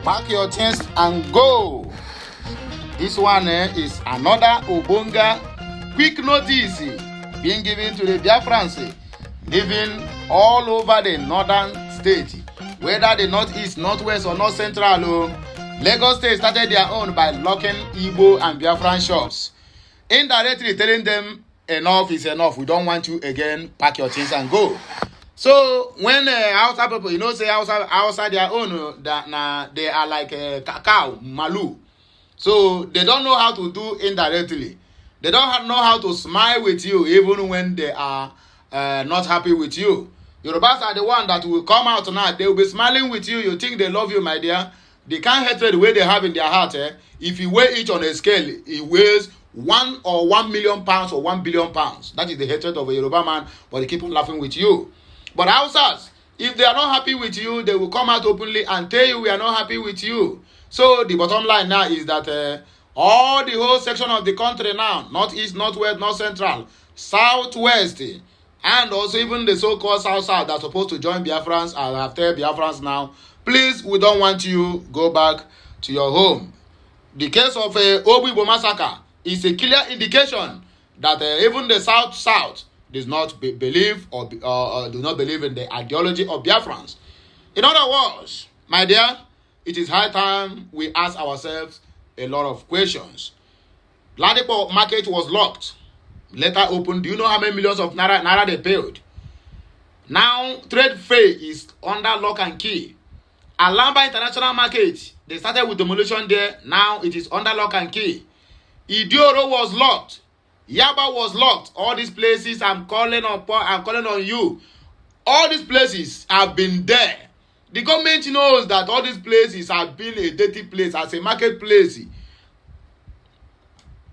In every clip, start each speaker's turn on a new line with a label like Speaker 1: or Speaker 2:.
Speaker 1: Pack your things and go. This one is another Obonga quick notice being given to the BIAFRANS living all over the northern state, whether the northeast, northwest, or north central. Lagos State started their own by locking Igbo and Biafran shops, indirectly telling them enough is enough. We don't want you again. Pack your things and go. So when outside people, say outside their own, they are like cacao, malu. So they don't know how to do indirectly. They don't know how to smile with you even when they are not happy with you. Yorubas are the one that will come out now. They will be smiling with you. You think they love you, my dear. They can't hate the way they have in their heart. If you weigh each on a scale, it weighs 1 million pounds or 1 billion pounds. That is the hatred of a Yoruba man, but they keep on laughing with you. But Hausas, if they are not happy with you, they will come out openly and tell you we are not happy with you. So the bottom line now is that all the whole section of the country now, northeast, northwest, north central, southwest, and also even the so-called south that are supposed to join Biafrans and have told Biafrans now, please, we don't want you go back to your home. The case of Obibo massacre is a clear indication that even the south does not believe or do not believe in the ideology of Biafrans. In other words, my dear, it is high time we ask ourselves a lot of questions. Ladipo market was locked, later opened. Do you know how many millions of naira they paid? Now trade fair is under lock and key. Alamba International Market, they started with demolition there. Now it is under lock and key. Idioro was locked. Yaba was locked. All these places, I'm calling on you. All these places have been there. The government knows that all these places have been a dirty place as a marketplace.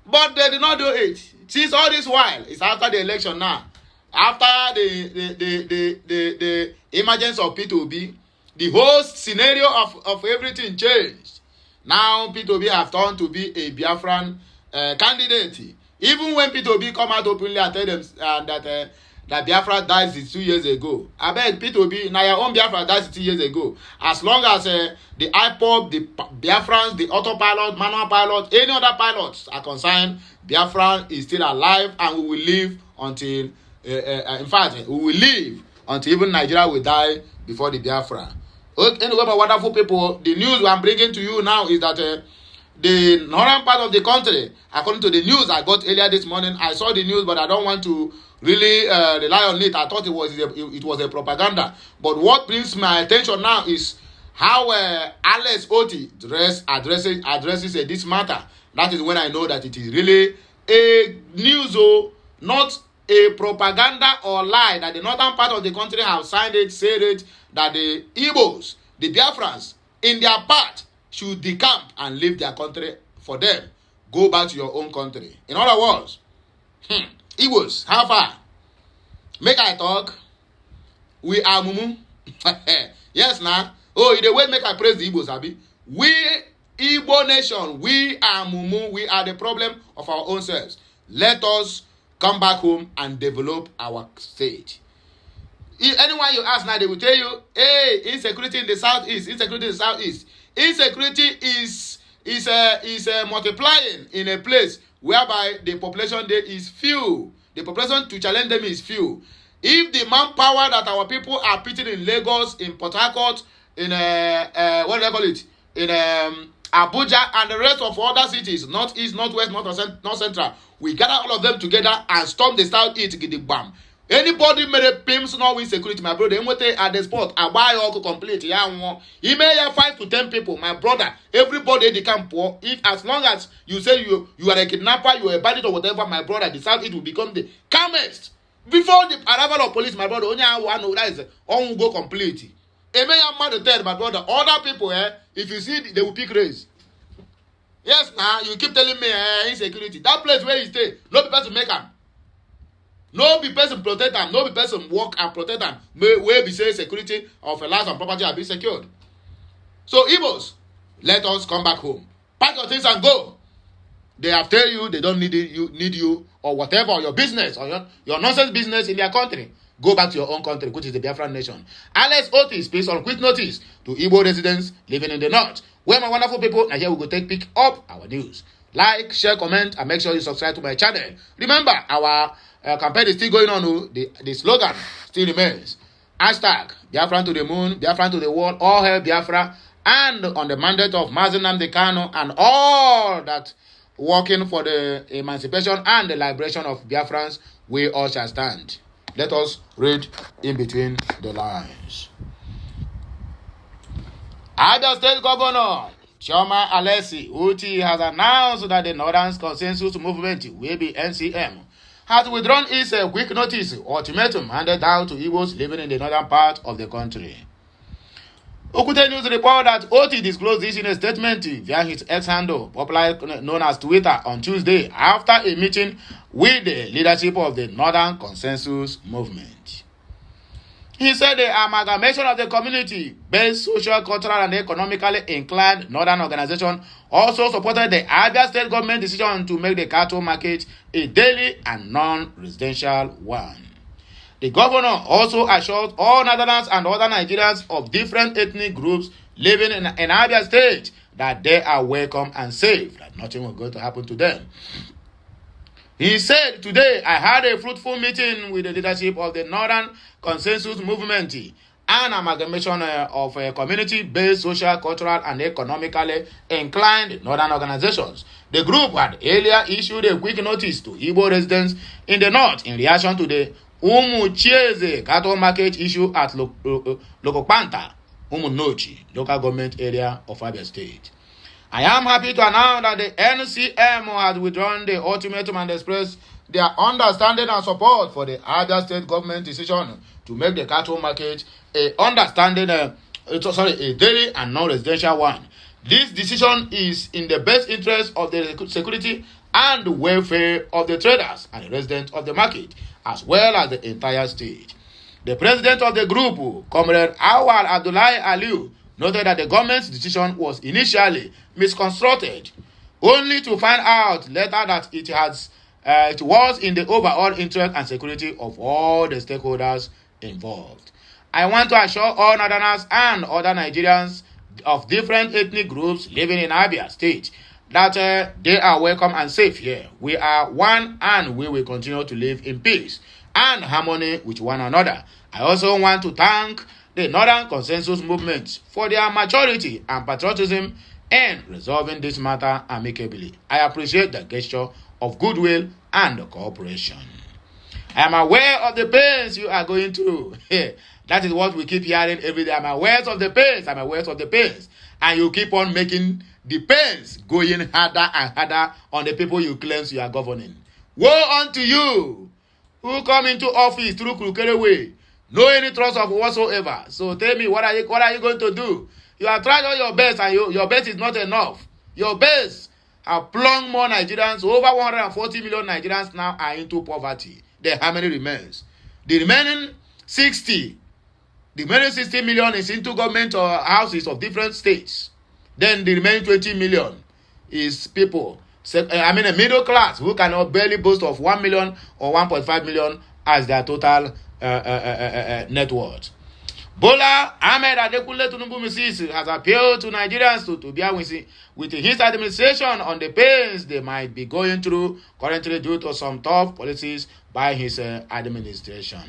Speaker 1: But they did not do it. Since all this while, it's after the election now. After the emergence of P2B, the whole scenario of everything changed. Now P2B have turned to be a Biafran candidate. Even when P2B come out openly and tell them that Biafra died 2 years ago. I beg P2B, now your own Biafra died 2 years ago. As long as the IPOP, the Biafrans, the autopilot, manual pilot, any other pilots are concerned, Biafran is still alive and we will live until, in fact, we will live until even Nigeria will die before the Biafra. Anyway, my wonderful people, the news I'm bringing to you now is that the northern part of the country, according to the news I got earlier this morning, I saw the news, but I don't want to really rely on it. I thought it was a propaganda. But what brings my attention now is how Alex Oti addresses this matter. That is when I know that it is really a news, not a propaganda or lie, that the northern part of the country have signed it, said it, that the Igbos, the Biafrans, in their part, should decamp and leave their country for them. Go back to your own country. In other words, Igbos, how far? Make I talk. We are mumu. Yes, now. Oh, in the way make I praise the Igbos, Abi. We, Igbo nation, we are mumu. We are the problem of our own selves. Let us come back home and develop our state. If anyone you ask now, they will tell you, hey, insecurity in the southeast, insecurity in the southeast. Insecurity is multiplying in a place whereby the population there is few. The population to challenge them is few. If the manpower that our people are putting in Lagos, in Port Harcourt, in what do they call it, in Abuja and the rest of other cities, northeast, northwest, north central, we gather all of them together and storm the southeast, get the bam. Anybody made a pimps no win security, my brother. At the spot, I buy all to complete. Yeah, you may have 5 to 10 people, my brother. Everybody they can pour. If as long as you say you are a kidnapper, you are a bandit or whatever, my brother, the south it will become the calmest. Before the arrival of police, my brother, only one know that is on go complete. A may have mad to my brother. Other people, if you see, they will pick race. Yes, now you keep telling me insecurity. That place where you stay, no people to make them. No be person protect them. No be person work and protect them. Where be say security of a life and property are being secured. So Igbos, let us come back home. Pack your things and go. They have tell you they don't need you or whatever, your business or your nonsense business in their country. Go back to your own country, which is the Biafran nation. Alex Oti speaks on quick notice to Igbo residents living in the north. Well, my wonderful people, now here we go pick up our news. Like, share, comment, and make sure you subscribe to my channel. Remember, our campaign is still going on. The slogan still remains. Hashtag Biafran to the moon, Biafran to the world, all hail Biafra, and on the mandate of Mazi Nnamdi Kanu and all that working for the emancipation and the liberation of Biafrans, we all shall stand. Let us read in between the lines. Abia State Governor Chioma Alesi Uti has announced that the Northern Consensus Movement, will be NCM, has withdrawn its quick notice ultimatum handed out to Igbos living in the northern part of the country. Okute News report that Oti disclosed this in a statement via his ex-handle, popularly known as Twitter, on Tuesday after a meeting with the leadership of the Northern Consensus Movement. He said the amalgamation of the community-based social, cultural, and economically inclined northern organization also supported the Abia State government decision to make the cattle market a daily and non-residential one. The governor also assured all Northerners and other Nigerians of different ethnic groups living in Abia State that they are welcome and safe, that nothing will going to happen to them. He said, today I had a fruitful meeting with the leadership of the Northern Consensus Movement, an amalgamation of community-based social, cultural, and economically inclined northern organizations. The group had earlier issued a quick notice to Igbo residents in the north in reaction to the Umuchieze cattle market issue at Lokopanta, Umunochi, local government area of Abia State. I am happy to announce that the NCM has withdrawn the ultimatum and expressed their understanding and support for the Abia State government decision to make the cattle market a daily and non-residential one. This decision is in the best interest of the security and welfare of the traders and the residents of the market, as well as the entire state. The president of the group, Comrade Awal Abdullahi Aliu, noted that the government's decision was initially misconstrued, only to find out later that it was in the overall interest and security of all the stakeholders involved. I want to assure all Northerners and other Nigerians of different ethnic groups living in Abia State that they are welcome and safe here. We are one and we will continue to live in peace and harmony with one another. I also want to thank the Northern Consensus Movement for their maturity and patriotism in resolving this matter amicably. I appreciate the gesture of goodwill and cooperation. I am aware of the pains you are going through. That is what we keep hearing every day. I'm aware of the pains. I'm aware of the pains. And you keep on making the pains going harder and harder on the people you claim you are governing. Woe unto you who come into office through crooked way, no any trust of whatsoever. So tell me, what are you going to do? You have tried all your best, and your best is not enough. Your best have plunged more Nigerians. Over 140 million Nigerians now are into poverty. Then how many remains? The remaining 60 million is into government or houses of different states. Then the remaining 20 million is people, a middle class, who cannot barely boast of 1 million or 1.5 million as their total net worth. Bola Ahmed Adekunle Tinubu Mrs. has appealed to Nigerians to bear with his administration on the pains they might be going through currently due to some tough policies by his administration.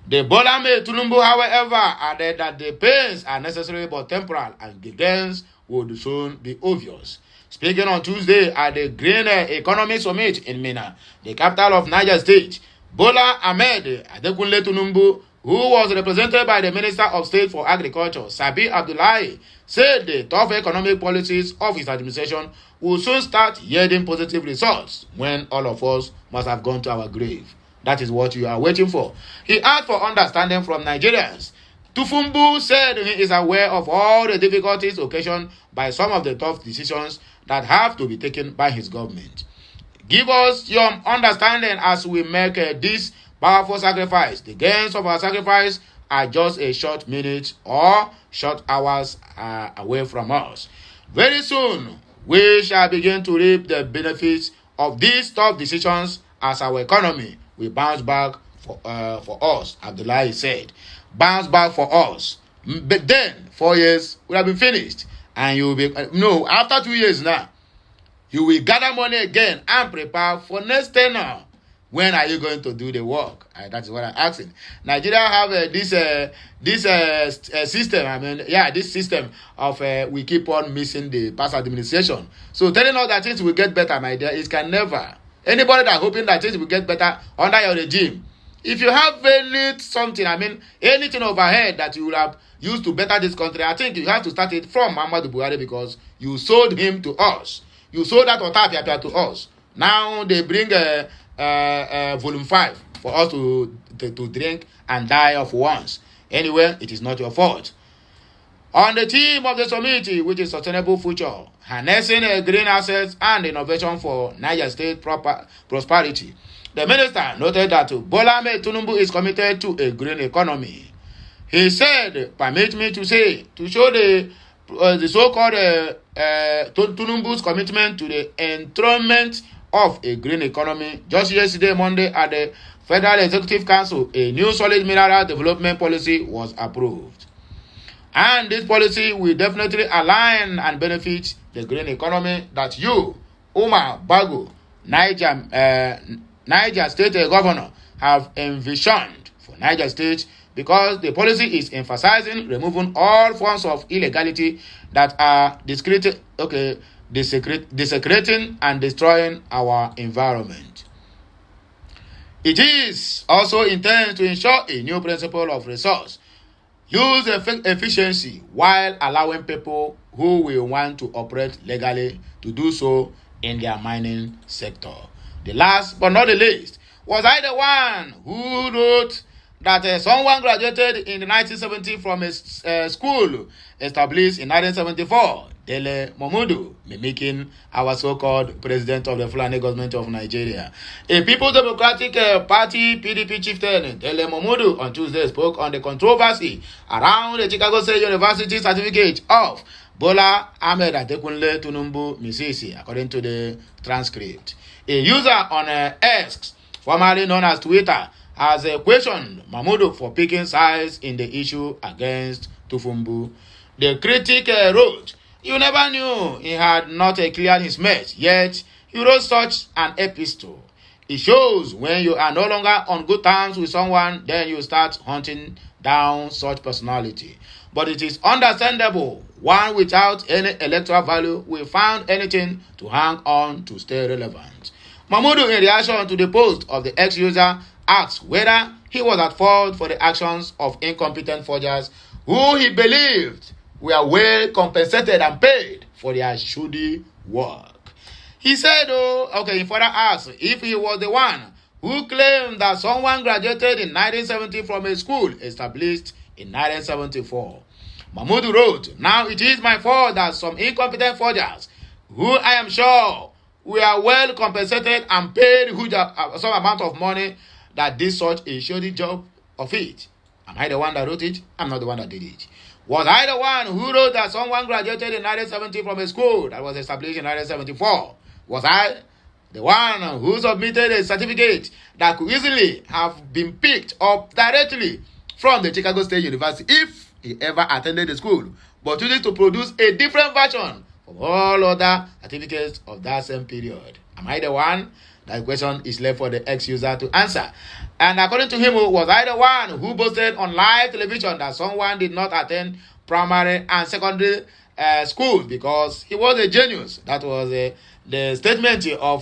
Speaker 1: The Bola Ahmed Tinubu, however, added that the pains are necessary but temporal and the gains would soon be obvious. Speaking on Tuesday at the Green Economy Summit in Minna, the capital of Niger State, Bola Ahmed Adekunle Tinubu, who was represented by the Minister of State for Agriculture, Sabi Abdullahi, said the tough economic policies of his administration will soon start yielding positive results when all of us must have gone to our grave. That is what you are waiting for. He asked for understanding from Nigerians. Tufumbu said he is aware of all the difficulties occasioned by some of the tough decisions that have to be taken by his government. Give us your understanding as we make this powerful sacrifice. The gains of our sacrifice are just a short minute or short hours away from us. Very soon, we shall begin to reap the benefits of these tough decisions as our economy will bounce back for us, Abdullahi said. Bounce back for us. But then, 4 years would have been finished and you will be, no, after 2 years now, you will gather money again and prepare for next tenure. When are you going to do the work? That's what I'm asking. Nigeria have this system. I mean, yeah, this system of we keep on missing the past administration. So telling us that things will get better, my dear, it can never. Anybody that hoping that things will get better under your regime, if you have anything overhead that you will have used to better this country, I think you have to start it from Muhammadu Buhari, because you sold him to us. You sold that Otapia to us. Now they bring volume 5 for us to drink and die of once. Anyway, it is not your fault. On the theme of the summit, which is sustainable future, harnessing green assets and innovation for Niger State prosperity, the minister noted that Bola Ahmed Tinubu is committed to a green economy. He said, permit me to say, to show the so-called Tinubu's commitment to the enthronement of a green economy. Just yesterday, Monday, at the Federal Executive Council, a new solid mineral development policy was approved. And this policy will definitely align and benefit the green economy that you, Umar Bago, Niger State Governor, have envisioned for Niger State, because the policy is emphasizing removing all forms of illegality that are desecrating and destroying our environment. It is also intended to ensure a new principle of resource use efficiency, while allowing people who will want to operate legally to do so in their mining sector. The last but not the least, was I the one who wrote that someone graduated in 1970 from a school established in 1974, Dele Momodu, mimicking our so-called president of the Fulani government of Nigeria. A People's Democratic Party (PDP) chieftain, Dele Momodu, on Tuesday spoke on the controversy around the Chicago State University certificate of Bola Ahmed Adekunle Tinubu Misisi, according to the transcript. A user on X, formerly known as Twitter, has questioned Mahmoud for picking sides in the issue against Tufumbu. The critic wrote, "You never knew he had not cleared his mess, yet he wrote such an epistle. It shows when you are no longer on good terms with someone, then you start hunting down such personality. But it is understandable, one without any electoral value will find anything to hang on to stay relevant." Mahmoud, in reaction to the post of the ex-user, asked whether he was at fault for the actions of incompetent forgers who he believed were well compensated and paid for their shoddy work. He said, he further asked if he was the one who claimed that someone graduated in 1970 from a school established in 1974. Mahmoud wrote, "Now it is my fault that some incompetent forgers, who I am sure were well compensated and paid some amount of money, that did such a shoddy job of it. Am I the one that wrote it? I'm not the one that did it. Was I the one who wrote that someone graduated in 1970 from a school that was established in 1974? Was I the one who submitted a certificate that could easily have been picked up directly from the Chicago State University if he ever attended the school, but used to produce a different version from all other certificates of that same period? Am I the one?" That question is left for the ex-user to answer. And according to him, was I the one who boasted on live television that someone did not attend primary and secondary schools because he was a genius? That was the statement of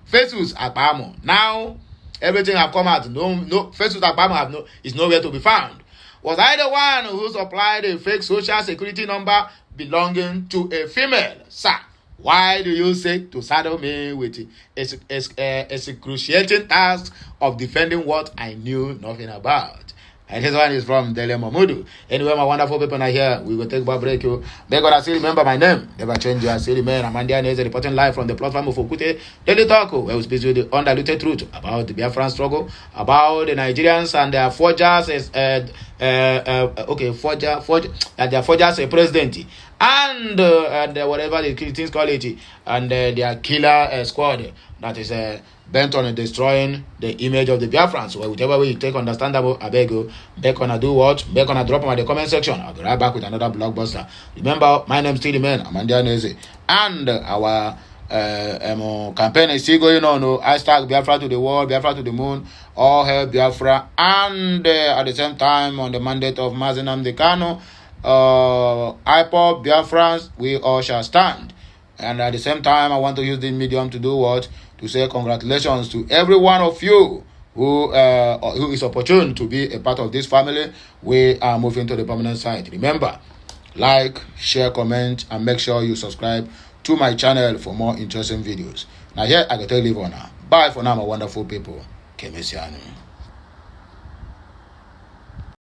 Speaker 1: Festus Akpamo. Now, everything have come out. No, Festus Akpamo is nowhere to be found. Was I the one who supplied a fake social security number belonging to a female? Sir, why do you seek to saddle me with excruciating task of defending what I knew nothing about? And this one is from Dele Mamudu. Anyway, my wonderful people are here. We will take a break. You. May God still remember my name. Never change. I still remain Amandia Neze, reporting live from the platform of Okute Daily Talk, where we speak with the undiluted truth about the BIAFRANS struggle, about the Nigerians and their forgers, their forgers president, and whatever the things call it, and their killer squad that is bent on destroying the image of the Biafrans. Well, whichever way you take understandable, I beg you, back on do what? Back on drop them in the comment section. I'll be right back with another blockbuster. Remember, my name is still the man, Amanda Neze, and our campaign is still going on. Hashtag Biafra to the world, Biafra to the moon, all hail Biafra, and at the same time on the mandate of Mazenam Dekano, IPOP Biafrans, we all shall stand. And at the same time, I want to use this medium to do what? To say congratulations to every one of you who is opportune to be a part of this family. We are moving to the permanent side. Remember, like, share, comment, and make sure you subscribe to my channel for more interesting videos. Now here, I can tell you for now. Bye for now, my wonderful people. Kemesianu.